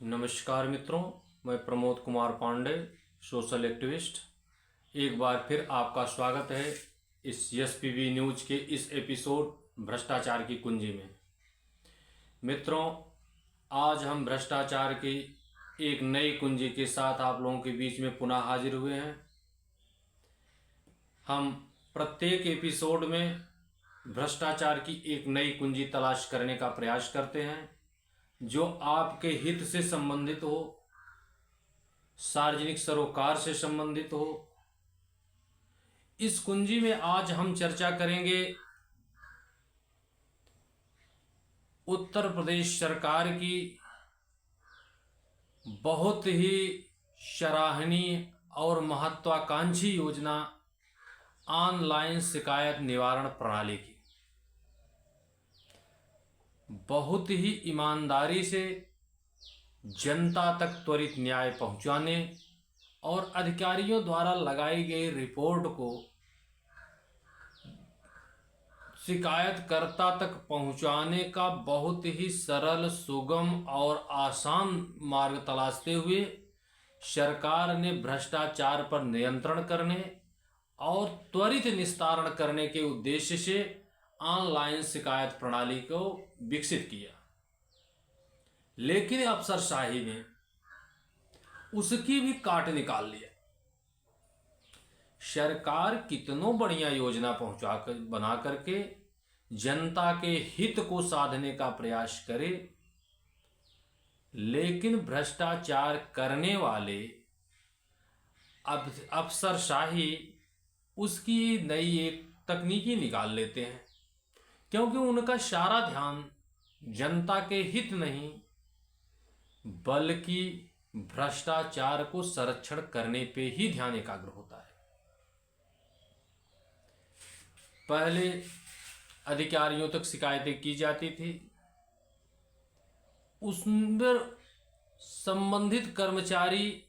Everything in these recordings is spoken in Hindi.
नमस्कार मित्रों, मैं प्रमोद कुमार पांडे, सोशल एक्टिविस्ट। एक बार फिर आपका स्वागत है इस एसपीबी न्यूज के इस एपिसोड भ्रष्टाचार की कुंजी में। मित्रों, आज हम भ्रष्टाचार की एक नई कुंजी के साथ आप लोगों के बीच में पुनः हाजिर हुए हैं। हम प्रत्येक एपिसोड में भ्रष्टाचार की एक नई कुंजी तलाश करने का प्रयास करते हैं जो आपके हित से संबंधित हो, सार्वजनिक सरोकार से संबंधित हो। इस कुंजी में आज हम चर्चा करेंगे उत्तर प्रदेश सरकार की बहुत ही सराहनीय और महत्वाकांक्षी योजना ऑनलाइन शिकायत निवारण प्रणाली की। बहुत ही ईमानदारी से जनता तक त्वरित न्याय पहुंचाने और अधिकारियों द्वारा लगाई गई रिपोर्ट को शिकायतकर्ता तक पहुंचाने का बहुत ही सरल, सुगम और आसान मार्ग तलाशते हुए सरकार ने भ्रष्टाचार पर नियंत्रण करने और त्वरित निस्तारण करने के उद्देश्य से ऑनलाइन शिकायत प्रणाली को विकसित किया। लेकिन अफसरशाही ने उसकी भी काट निकाल लिया। सरकार कितनों बढ़िया योजना बना करके जनता के हित को साधने का प्रयास करे, लेकिन भ्रष्टाचार करने वाले अफसरशाही उसकी नई एक तकनीकी निकाल लेते हैं, क्योंकि उनका सारा ध्यान जनता के हित नहीं बल्कि भ्रष्टाचार को संरक्षण करने पे ही ध्यान एकाग्र होता है। पहले अधिकारियों तक शिकायतें की जाती थी, उसमें संबंधित कर्मचारी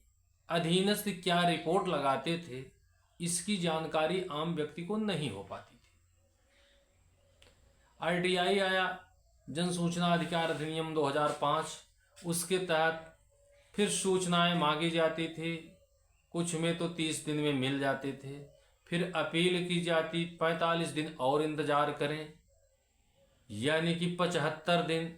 अधीनस्थ क्या रिपोर्ट लगाते थे इसकी जानकारी आम व्यक्ति को नहीं हो पाती थी। आरटीआई आया, जन सूचना अधिकार अधिनियम 2005, उसके तहत फिर सूचनाएं मांगी जाती थी, कुछ में तो 30 दिन में मिल जाते थे, फिर अपील की जाती, 45 दिन और इंतजार करें, यानी कि 75 दिन।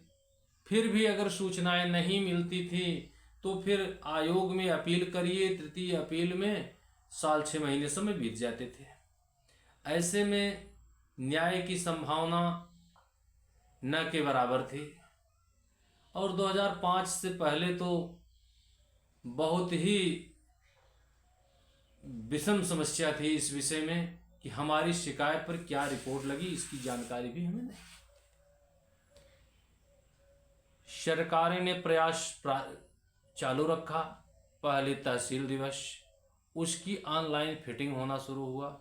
फिर भी अगर सूचनाएं नहीं मिलती थी तो फिर आयोग में अपील करिए, तृतीय अपील में साल 6 महीने समय बीत जाते थे। ऐसे में न्याय की संभावना न के बराबर थी। और 2005 से पहले तो बहुत ही विषम समस्या थी इस विषय में कि हमारी शिकायत पर क्या रिपोर्ट लगी इसकी जानकारी भी हमें नहीं। सरकार ने प्रयास चालू रखा। पहले तहसील दिवस, उसकी ऑनलाइन फिटिंग होना शुरू हुआ,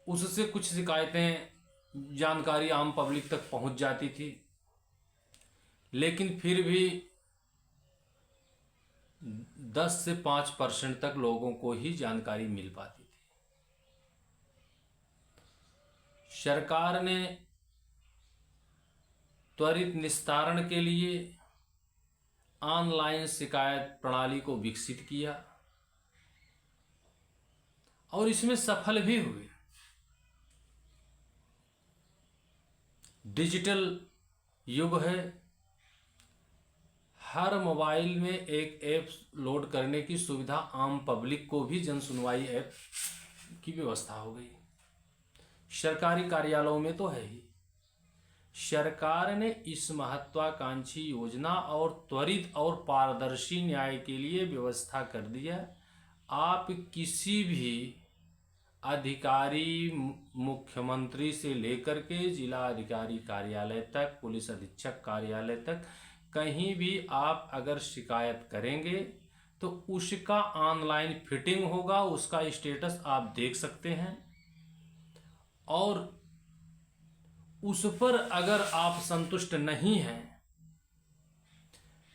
उससे कुछ शिकायतें, जानकारी आम पब्लिक तक पहुंच जाती थी, लेकिन फिर भी 10 से 5% तक लोगों को ही जानकारी मिल पाती थी। सरकार ने त्वरित निस्तारण के लिए ऑनलाइन शिकायत प्रणाली को विकसित किया और इसमें सफल भी हुए। डिजिटल युग है, हर मोबाइल में एक ऐप लोड करने की सुविधा आम पब्लिक को भी जन सुनवाई ऐप की व्यवस्था हो गई। सरकारी कार्यालयों में तो है ही। सरकार ने इस महत्वाकांक्षी योजना और त्वरित और पारदर्शी न्याय के लिए व्यवस्था कर दिया। आप किसी भी अधिकारी, मुख्यमंत्री से लेकर के जिला अधिकारी कार्यालय तक, पुलिस अधीक्षक कार्यालय तक, कहीं भी आप अगर शिकायत करेंगे तो उसका ऑनलाइन फिटिंग होगा, उसका स्टेटस आप देख सकते हैं। और उस पर अगर आप संतुष्ट नहीं हैं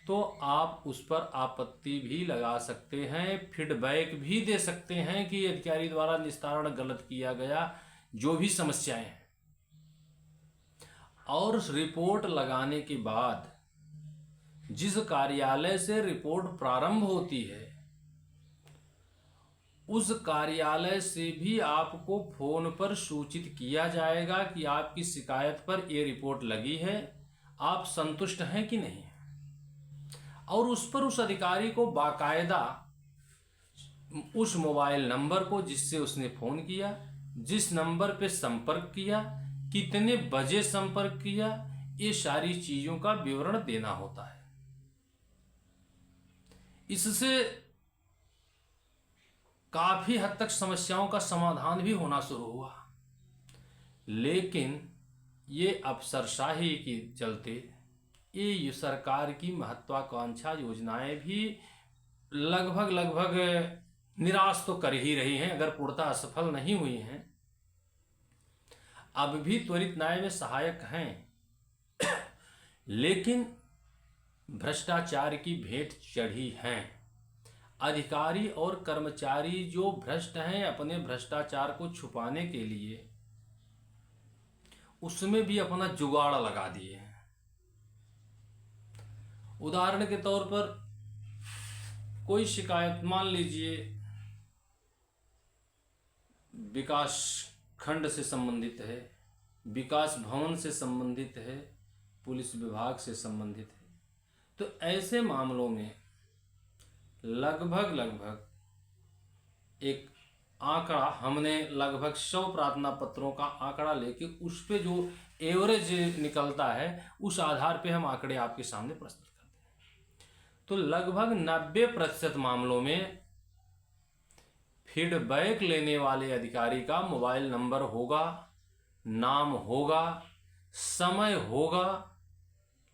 तो आप उस पर आपत्ति भी लगा सकते हैं, फीडबैक भी दे सकते हैं कि अधिकारी द्वारा निस्तारण गलत किया गया, जो भी समस्याएं हैं। और रिपोर्ट लगाने के बाद जिस कार्यालय से रिपोर्ट प्रारंभ होती है उस कार्यालय से भी आपको फोन पर सूचित किया जाएगा कि आपकी शिकायत पर यह रिपोर्ट लगी है, आप संतुष्ट हैं कि नहीं। और उस पर उस अधिकारी को बाकायदा उस मोबाइल नंबर को जिससे उसने फोन किया, जिस नंबर पे संपर्क किया, कितने बजे संपर्क किया, ये सारी चीजों का विवरण देना होता है। इससे काफी हद तक समस्याओं का समाधान भी होना शुरू हुआ। लेकिन ये अफसरशाही के चलते ये सरकार की महत्वाकांक्षा योजनाएं भी लगभग निराश तो कर ही रही हैं, अगर पूर्णतः असफल नहीं हुई हैं। अब भी त्वरित न्याय में सहायक हैं, लेकिन भ्रष्टाचार की भेंट चढ़ी हैं। अधिकारी और कर्मचारी जो भ्रष्ट हैं, अपने भ्रष्टाचार को छुपाने के लिए उसमें भी अपना जुगाड़ लगा दिए हैं। उदाहरण के तौर पर कोई शिकायत मान लीजिए विकास खंड से संबंधित है, विकास भवन से संबंधित है, पुलिस विभाग से संबंधित है, तो ऐसे मामलों में लगभग एक आंकड़ा हमने लगभग 100 प्रार्थना पत्रों का आंकड़ा लेके उस पे जो एवरेज निकलता है उस आधार पे हम आंकड़े आपके सामने प्रस्तुत करते हैं। तो लगभग 90% मामलों में फीडबैक लेने वाले अधिकारी का मोबाइल नंबर होगा, नाम होगा, समय होगा,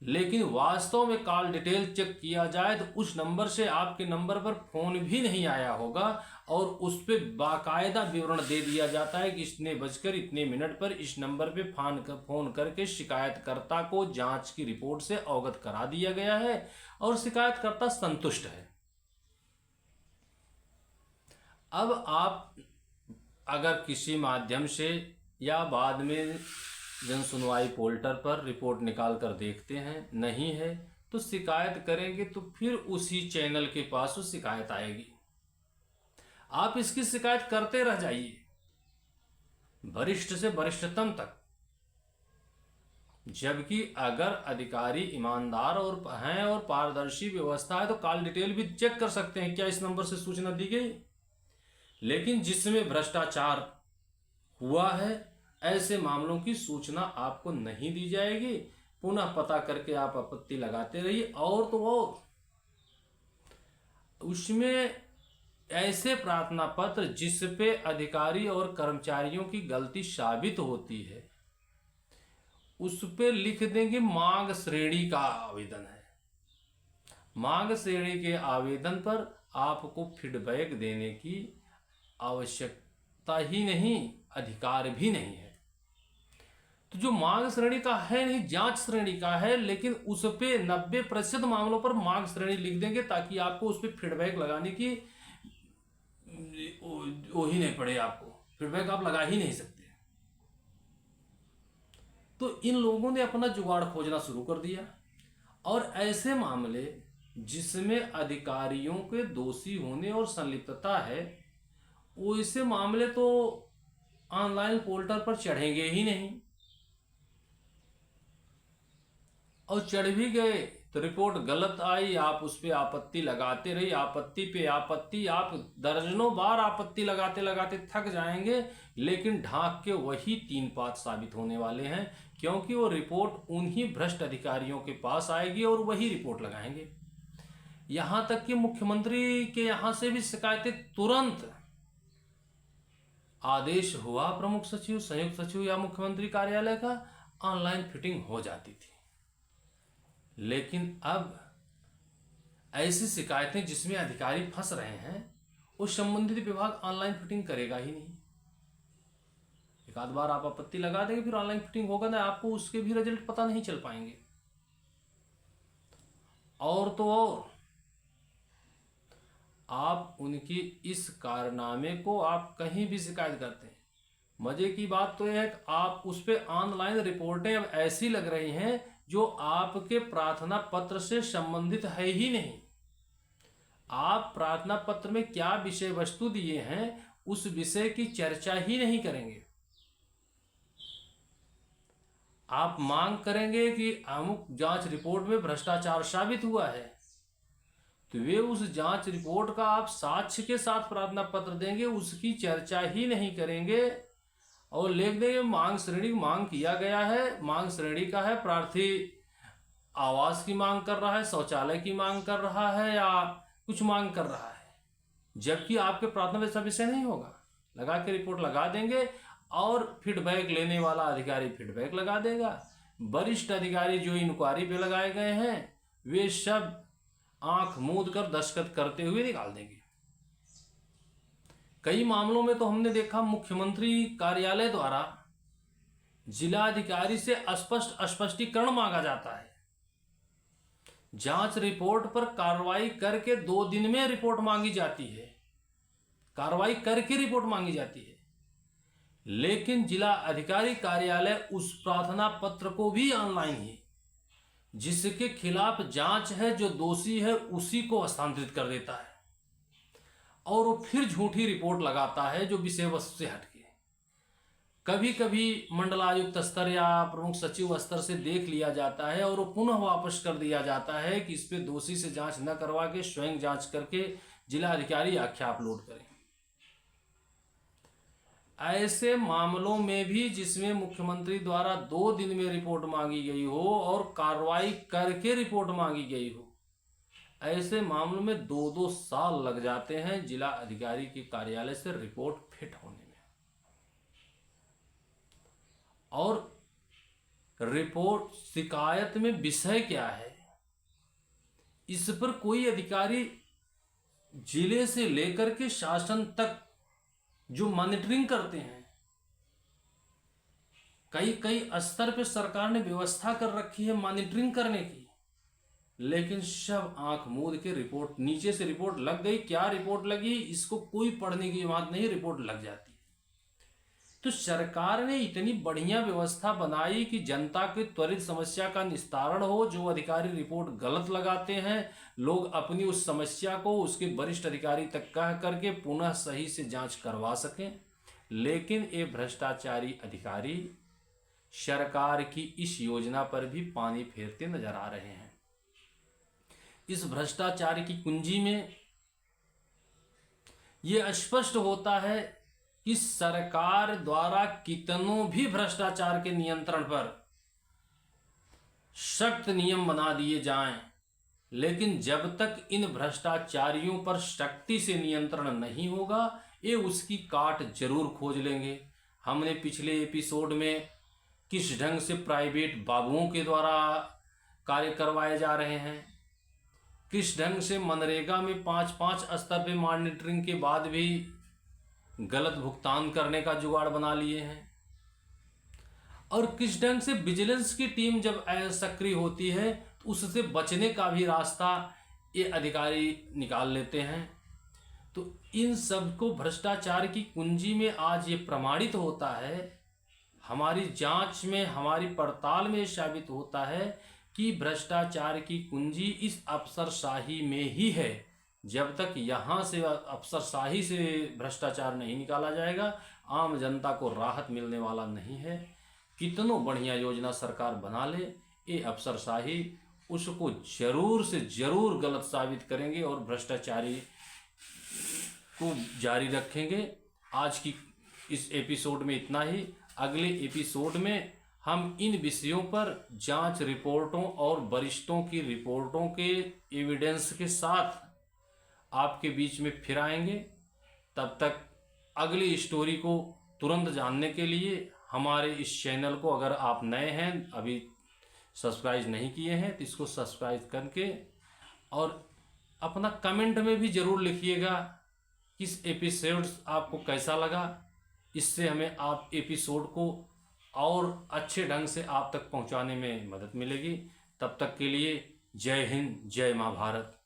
लेकिन वास्तव में कॉल डिटेल चेक किया जाए तो उस नंबर से आपके नंबर पर फोन भी नहीं आया होगा और उस पर बाकायदा विवरण दे दिया जाता है कि इतने बजकर इतने मिनट पर इस नंबर पे फोन करके शिकायतकर्ता को जांच की रिपोर्ट से अवगत करा दिया गया है और शिकायतकर्ता संतुष्ट है। अब आप अगर किसी माध्यम से या बाद में जन सुनवाई पोर्टल पर रिपोर्ट निकाल कर देखते हैं, नहीं है तो शिकायत करेंगे तो फिर उसी चैनल के पास वो शिकायत आएगी। आप इसकी शिकायत करते रह जाइए वरिष्ठ से वरिष्ठतम तक, जबकि अगर अधिकारी ईमानदार और हैं और पारदर्शी व्यवस्था है तो कॉल डिटेल भी चेक कर सकते हैं क्या इस नंबर से सूचना दी गई। लेकिन जिसमें भ्रष्टाचार हुआ है ऐसे मामलों की सूचना आपको नहीं दी जाएगी, पुनः पता करके आप आपत्ति लगाते रहिए। और तो और उसमें ऐसे प्रार्थना पत्र जिस पे अधिकारी और कर्मचारियों की गलती साबित होती है उस पे लिख देंगे मांग श्रेणी का आवेदन है। मांग श्रेणी के आवेदन पर आपको फीडबैक देने की आवश्यकता ही नहीं, अधिकार भी नहीं है। तो जो मांग श्रेणी का है नहीं, जांच श्रेणी का है, लेकिन उस पे 90% मामलों पर मांग श्रेणी लिख देंगे ताकि आपको उस पर फीडबैक लगाने की वो ही नहीं पड़े, आपको फीडबैक आप लगा ही नहीं सकते। तो इन लोगों ने अपना जुगाड़ खोजना शुरू कर दिया और ऐसे मामले जिसमें अधिकारियों के दोषी होने और संलिप्तता है वैसे मामले तो ऑनलाइन पोर्टल पर चढ़ेंगे ही नहीं, और चढ़ भी गए तो रिपोर्ट गलत आई, आप उस पर आपत्ति लगाते रहिए, आपत्ति पे आपत्ति, आप दर्जनों बार आपत्ति लगाते लगाते थक जाएंगे, लेकिन ढांक के वही 3 पात साबित होने वाले हैं, क्योंकि वो रिपोर्ट उन्हीं भ्रष्ट अधिकारियों के पास आएगी और वही रिपोर्ट लगाएंगे। यहां तक कि मुख्यमंत्री के यहां से भी शिकायतें तुरंत आदेश हुआ प्रमुख सचिव, संयुक्त सचिव या मुख्यमंत्री कार्यालय का, ऑनलाइन फिटिंग हो जाती थी। लेकिन अब ऐसी शिकायतें जिसमें अधिकारी फंस रहे हैं उस संबंधित विभाग ऑनलाइन फिटिंग करेगा ही नहीं। एक आध बार आप आपत्ति लगा देंगे, फिर ऑनलाइन फिटिंग होगा ना, आपको उसके भी रिजल्ट पता नहीं चल पाएंगे। और तो और आप उनकी इस कारनामे को आप कहीं भी शिकायत करते हैं, मजे की बात तो यह है कि आप उस पर ऑनलाइन रिपोर्टें अब ऐसी लग रही हैं जो आपके प्रार्थना पत्र से संबंधित है ही नहीं। आप प्रार्थना पत्र में क्या विषय वस्तु दिए हैं उस विषय की चर्चा ही नहीं करेंगे। आप मांग करेंगे कि अमुक जांच रिपोर्ट में भ्रष्टाचार साबित हुआ है, तो वे उस जांच रिपोर्ट का आप साक्ष्य के साथ प्रार्थना पत्र देंगे, उसकी चर्चा ही नहीं करेंगे और लिख देंगे मांग श्रेणी मांग किया गया है, मांग श्रेणी का है, प्रार्थी आवास की मांग कर रहा है, शौचालय की मांग कर रहा है या कुछ मांग कर रहा है, जबकि आपके प्रार्थना में ऐसा विषय नहीं होगा। लगा के रिपोर्ट लगा देंगे और फीडबैक लेने वाला अधिकारी फीडबैक लगा देगा। वरिष्ठ अधिकारी जो इंक्वायरी पे लगाए गए हैं वे सब आंख मूंद कर दस्तखत करते हुए निकाल देंगे। कई मामलों में तो हमने देखा मुख्यमंत्री कार्यालय द्वारा जिलाधिकारी से स्पष्टीकरण मांगा जाता है। जांच रिपोर्ट पर कार्रवाई करके 2 दिन में रिपोर्ट मांगी जाती है, कार्रवाई करके रिपोर्ट मांगी जाती है, लेकिन जिला अधिकारी कार्यालय उस प्रार्थना पत्र को भी ऑनलाइन ही जिसके खिलाफ जांच है, जो दोषी है उसी को हस्तांतरित कर देता है और वो फिर झूठी रिपोर्ट लगाता है जो विषय वस्तु से हटके। कभी कभी मंडलायुक्त स्तर या प्रमुख सचिव स्तर से देख लिया जाता है और वो पुनः वापस कर दिया जाता है कि इस पे दोषी से जांच न करवा के स्वयं जांच करके जिला अधिकारी आख्या अपलोड करें। ऐसे मामलों में भी जिसमें मुख्यमंत्री द्वारा 2 दिन में रिपोर्ट मांगी गई हो और कार्रवाई करके रिपोर्ट मांगी गई हो, ऐसे मामलों में 2-2 साल लग जाते हैं जिला अधिकारी के कार्यालय से रिपोर्ट फिट होने में। और रिपोर्ट शिकायत में विषय क्या है, इस पर कोई अधिकारी जिले से लेकर के शासन तक जो मॉनिटरिंग करते हैं, कई स्तर पे सरकार ने व्यवस्था कर रखी है मॉनिटरिंग करने की, लेकिन सब आंख मूंद के रिपोर्ट, नीचे से रिपोर्ट लग गई, क्या रिपोर्ट लगी इसको कोई पढ़ने की बात नहीं, रिपोर्ट लग जाती है। तो सरकार ने इतनी बढ़िया व्यवस्था बनाई कि जनता की त्वरित समस्या का निस्तारण हो। जो अधिकारी रिपोर्ट गलत लगाते हैं, लोग अपनी उस समस्या को उसके वरिष्ठ अधिकारी तक कह करके पुनः सही से जांच करवा सकें। लेकिन ये भ्रष्टाचारी अधिकारी सरकार की इस योजना पर भी पानी फेरते नजर आ रहे हैं। इस भ्रष्टाचार की कुंजी में यह स्पष्ट होता है कि सरकार द्वारा कितनों भी भ्रष्टाचार के नियंत्रण पर सख्त नियम बना दिए जाएं, लेकिन जब तक इन भ्रष्टाचारियों पर सख्ती से नियंत्रण नहीं होगा, ये उसकी काट जरूर खोज लेंगे। हमने पिछले एपिसोड में किस ढंग से प्राइवेट बाबुओं के द्वारा कार्य करवाए जा रहे हैं, किस ढंग से मनरेगा में 5-5 स्तर पे मॉनिटरिंग के बाद भी गलत भुगतान करने का जुगाड़ बना लिए हैं, और किस ढंग से विजिलेंस की टीम जब सक्रिय होती है तो उससे बचने का भी रास्ता ये अधिकारी निकाल लेते हैं। तो इन सब को भ्रष्टाचार की कुंजी में आज ये प्रमाणित होता है, हमारी जांच में, हमारी पड़ताल में साबित होता है कि भ्रष्टाचार की कुंजी इस अफसरशाही में ही है। जब तक यहाँ से अफसरशाही से भ्रष्टाचार नहीं निकाला जाएगा, आम जनता को राहत मिलने वाला नहीं है। कितनों बढ़िया योजना सरकार बना ले, ये अफसरशाही उसको जरूर से जरूर गलत साबित करेंगे और भ्रष्टाचारी को जारी रखेंगे। आज की इस एपिसोड में इतना ही। अगले एपिसोड में हम इन विषयों पर जांच रिपोर्टों और वरिष्ठों की रिपोर्टों के एविडेंस के साथ आपके बीच में फिर आएंगे। तब तक अगली स्टोरी को तुरंत जानने के लिए हमारे इस चैनल को, अगर आप नए हैं, अभी सब्सक्राइब नहीं किए हैं, तो इसको सब्सक्राइब करके और अपना कमेंट में भी ज़रूर लिखिएगा इस एपिसोड आपको कैसा लगा। इससे हमें आप एपिसोड को और अच्छे ढंग से आप तक पहुंचाने में मदद मिलेगी। तब तक के लिए जय हिंद, जय माँ भारत।